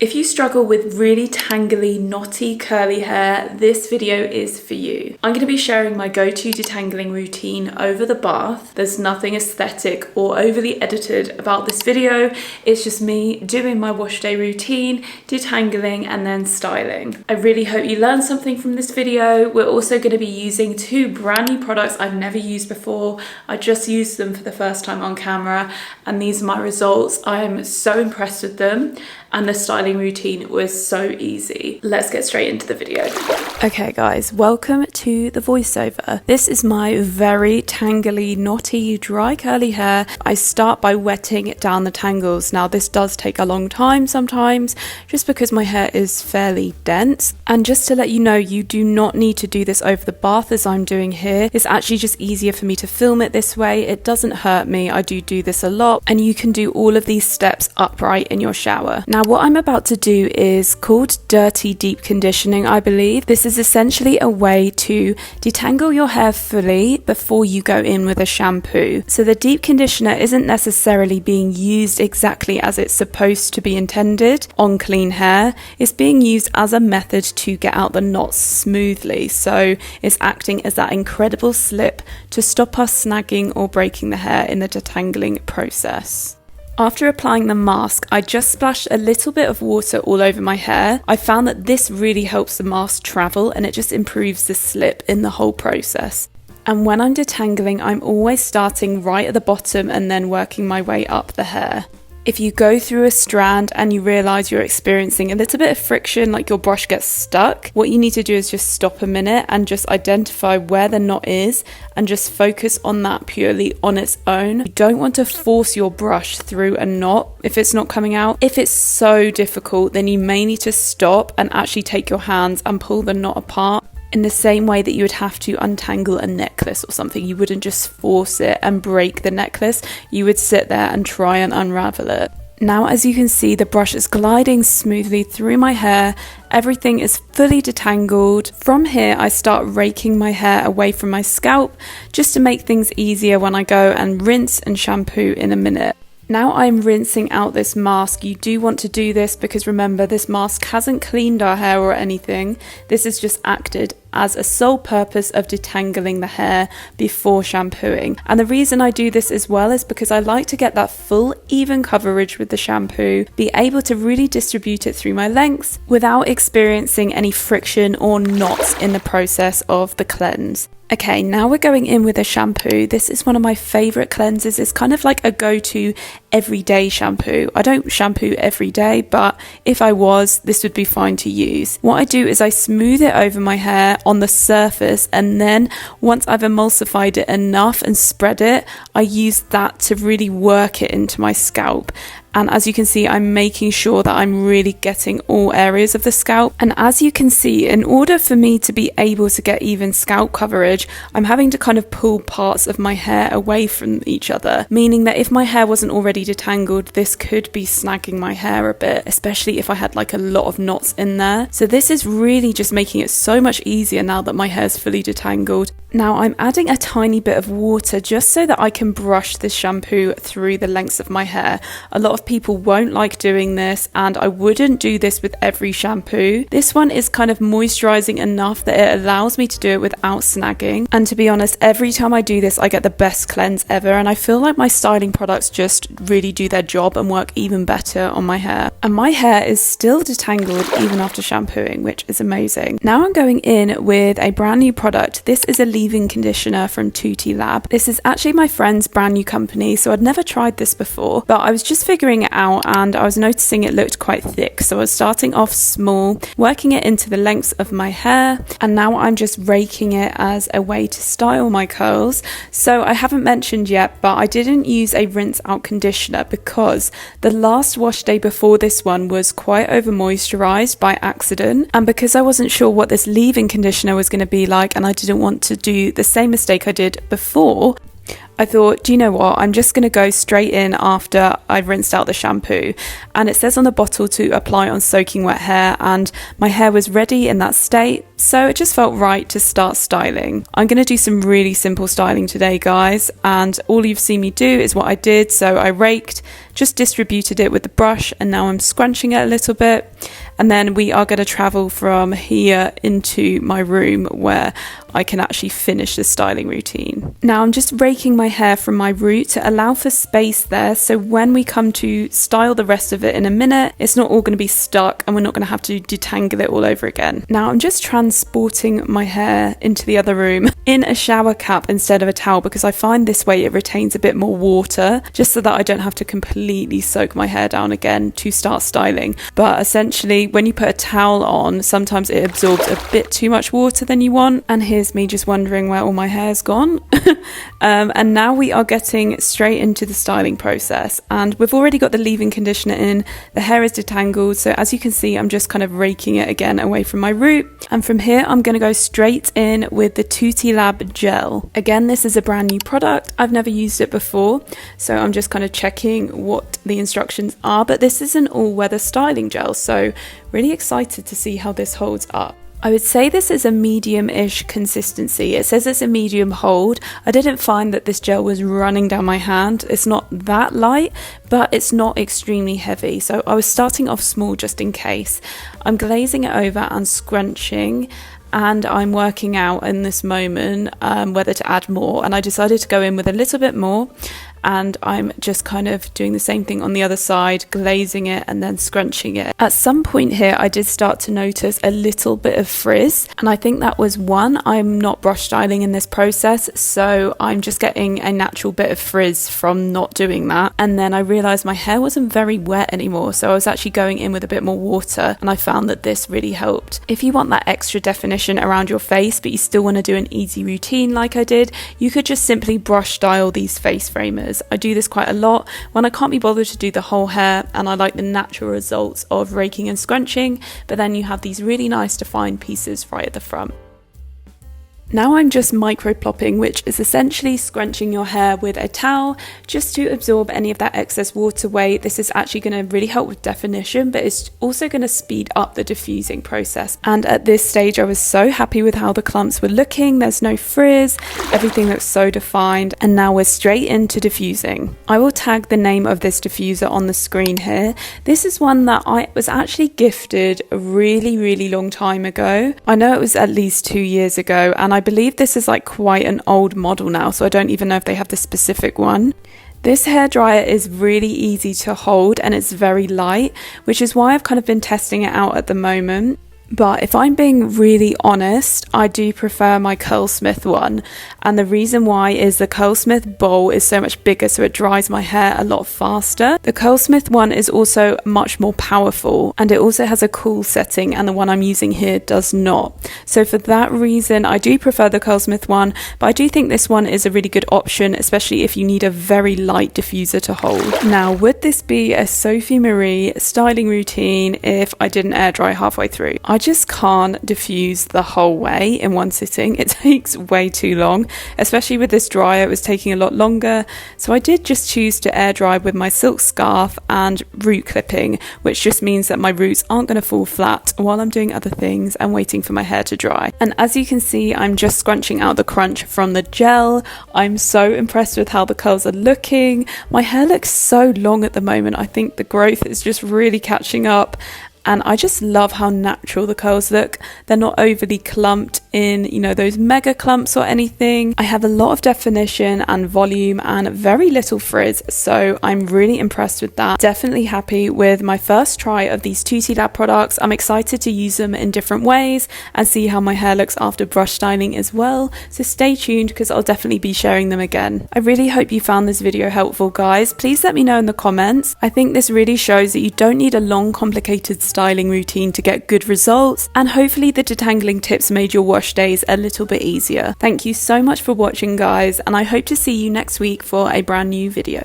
If you struggle with really tangly, knotty, curly hair, this video is for you. I'm going to be sharing my go-to detangling routine over the bath. There's nothing aesthetic or overly edited about this video. It's just me doing my wash day routine, detangling, and then styling. I really hope you learned something from this video. We're also going to be using two brand new products I've never used before. I just used them for the first time on camera, and these are my results. I am so impressed with them. And the styling routine was so easy. Let's get straight into the video. Okay guys, welcome to the voiceover. This is my very tangly, knotty, dry curly hair. I start by wetting down the tangles. Now this does take a long time sometimes, just because my hair is fairly dense. And just to let you know, you do not need to do this over the bath as I'm doing here. It's actually just easier for me to film it this way. It doesn't hurt me. I do this a lot, and you can do all of these steps upright in your shower. Now what I'm about to do is called dirty deep conditioning, I believe. This is essentially a way to detangle your hair fully before you go in with a shampoo. So the deep conditioner isn't necessarily being used exactly as it's supposed to be intended on clean hair. It's being used as a method to get out the knots smoothly. So it's acting as that incredible slip to stop us snagging or breaking the hair in the detangling process. After applying the mask, I just splashed a little bit of water all over my hair. I found that this really helps the mask travel, and it just improves the slip in the whole process. And when I'm detangling, I'm always starting right at the bottom and then working my way up the hair. If you go through a strand and you realise you're experiencing a little bit of friction, like your brush gets stuck, what you need to do is just stop a minute and just identify where the knot is and just focus on that purely on its own. You don't want to force your brush through a knot if it's not coming out. If it's so difficult, then you may need to stop and actually take your hands and pull the knot apart. In the same way that you would have to untangle a necklace or something, you wouldn't just force it and break the necklace. You would sit there and try and unravel it. Now, as you can see, the brush is gliding smoothly through my hair. Everything is fully detangled. From here, I start raking my hair away from my scalp just to make things easier when I go and rinse and shampoo in a minute. Now I'm rinsing out this mask. You do want to do this because remember, this mask hasn't cleaned our hair or anything. This has just acted as a sole purpose of detangling the hair before shampooing. And the reason I do this as well is because I like to get that full even coverage with the shampoo, be able to really distribute it through my lengths without experiencing any friction or knots in the process of the cleanse. Okay, now we're going in with a shampoo. This is one of my favorite cleansers. It's kind of like a go-to everyday shampoo. I don't shampoo every day, but if I was, this would be fine to use. What I do is I smooth it over my hair on the surface, and then once I've emulsified it enough and spread it, I use that to really work it into my scalp. And as you can see, I'm making sure that I'm really getting all areas of the scalp. And as you can see, in order for me to be able to get even scalp coverage, I'm having to kind of pull parts of my hair away from each other, meaning that if my hair wasn't already detangled, this could be snagging my hair a bit, especially if I had like a lot of knots in there. So this is really just making it so much easier now that my hair's fully detangled. Now I'm adding a tiny bit of water just so that I can brush this shampoo through the lengths of my hair. A lot of people won't like doing this, and I wouldn't do this with every shampoo. This one is kind of moisturizing enough that it allows me to do it without snagging. And to be honest, every time I do this, I get the best cleanse ever, and I feel like my styling products just really do their job and work even better on my hair. And my hair is still detangled even after shampooing, which is amazing. Now I'm going in with a brand new product. This is a leave-in conditioner from Tutti Lab. This is actually my friend's brand new company, so I'd never tried this before, but I was just figuring it out and I was noticing it looked quite thick, so I was starting off small, working it into the lengths of my hair, and now I'm just raking it as a way to style my curls. So I haven't mentioned yet, but I didn't use a rinse out conditioner because the last wash day before this one was quite over moisturized by accident, and because I wasn't sure what this leave-in conditioner was going to be like and I didn't want to do the same mistake I did before, I thought, do you know what? I'm just going to go straight in after I've rinsed out the shampoo. And it says on the bottle to apply on soaking wet hair, and my hair was ready in that state. So it just felt right to start styling. I'm going to do some really simple styling today, guys. And all you've seen me do is what I did. So I raked, just distributed it with the brush, and now I'm scrunching it a little bit. And then we are going to travel from here into my room where I can actually finish the styling routine. Now I'm just raking my hair from my root to allow for space there, so when we come to style the rest of it in a minute, it's not all going to be stuck and we're not going to have to detangle it all over again. Now I'm just transporting my hair into the other room in a shower cap instead of a towel, because I find this way it retains a bit more water, just so that I don't have to completely soak my hair down again to start styling. But essentially, when you put a towel on, sometimes it absorbs a bit too much water than you want. And here's me just wondering where all my hair's gone. And now we are getting straight into the styling process, and we've already got the leave-in conditioner in. The hair is detangled, so as you can see, I'm just kind of raking it again away from my root. And from here, I'm going to go straight in with the Tutti Lab gel. Again, this is a brand new product. I've never used it before, so I'm just kind of checking what the instructions are. But this is an all-weather styling gel, so really excited to see how this holds up. I would say this is a medium-ish consistency. It says it's a medium hold. I didn't find that this gel was running down my hand. It's not that light, but it's not extremely heavy. So I was starting off small just in case. I'm glazing it over and scrunching, and I'm working out in this moment whether to add more. And I decided to go in with a little bit more. And I'm just kind of doing the same thing on the other side, glazing it and then scrunching it. At some point here, I did start to notice a little bit of frizz, and I think that was one, I'm not brush styling in this process, so I'm just getting a natural bit of frizz from not doing that. And then I realized my hair wasn't very wet anymore, so I was actually going in with a bit more water, and I found that this really helped. If you want that extra definition around your face, but you still want to do an easy routine like I did, you could just simply brush style these face framers. I do this quite a lot when I can't be bothered to do the whole hair, and I like the natural results of raking and scrunching, but then you have these really nice defined pieces right at the front. Now I'm just micro-plopping, which is essentially scrunching your hair with a towel just to absorb any of that excess water weight. This is actually going to really help with definition, but it's also going to speed up the diffusing process. And at this stage, I was so happy with how the clumps were looking. There's no frizz, everything looks so defined, and now we're straight into diffusing. I will tag the name of this diffuser on the screen here. This is one that I was actually gifted a really long time ago. I know it was at least 2 years ago, and I believe this is like quite an old model now, so I don't even know if they have the specific one. This hairdryer is really easy to hold and it's very light, which is why I've kind of been testing it out at the moment. But if I'm being really honest, I do prefer my Curlsmith one. And the reason why is the Curlsmith bowl is so much bigger, so it dries my hair a lot faster. The Curlsmith one is also much more powerful, and it also has a cool setting, and the one I'm using here does not. So for that reason, I do prefer the Curlsmith one, but I do think this one is a really good option, especially if you need a very light diffuser to hold. Now, would this be a Sophie Marie styling routine if I didn't air dry halfway through? I just can't diffuse the whole way in one sitting. It takes way too long, especially with this dryer. It was taking a lot longer, so I did just choose to air dry with my silk scarf and root clipping, which just means that my roots aren't going to fall flat while I'm doing other things and waiting for my hair to dry. And as you can see, I'm just scrunching out the crunch from the gel. I'm so impressed with how the curls are looking. My hair looks so long at the moment. I think the growth is just really catching up. And I just love how natural the curls look. They're not overly clumped in, you know, those mega clumps or anything. I have a lot of definition and volume and very little frizz, so I'm really impressed with that. Definitely happy with my first try of these Tutti Lab products. I'm excited to use them in different ways and see how my hair looks after brush styling as well. So stay tuned, because I'll definitely be sharing them again. I really hope you found this video helpful, guys. Please let me know in the comments. I think this really shows that you don't need a long, complicated styling routine to get good results, and hopefully the detangling tips made your wash days a little bit easier. Thank you so much for watching, guys, and I hope to see you next week for a brand new video.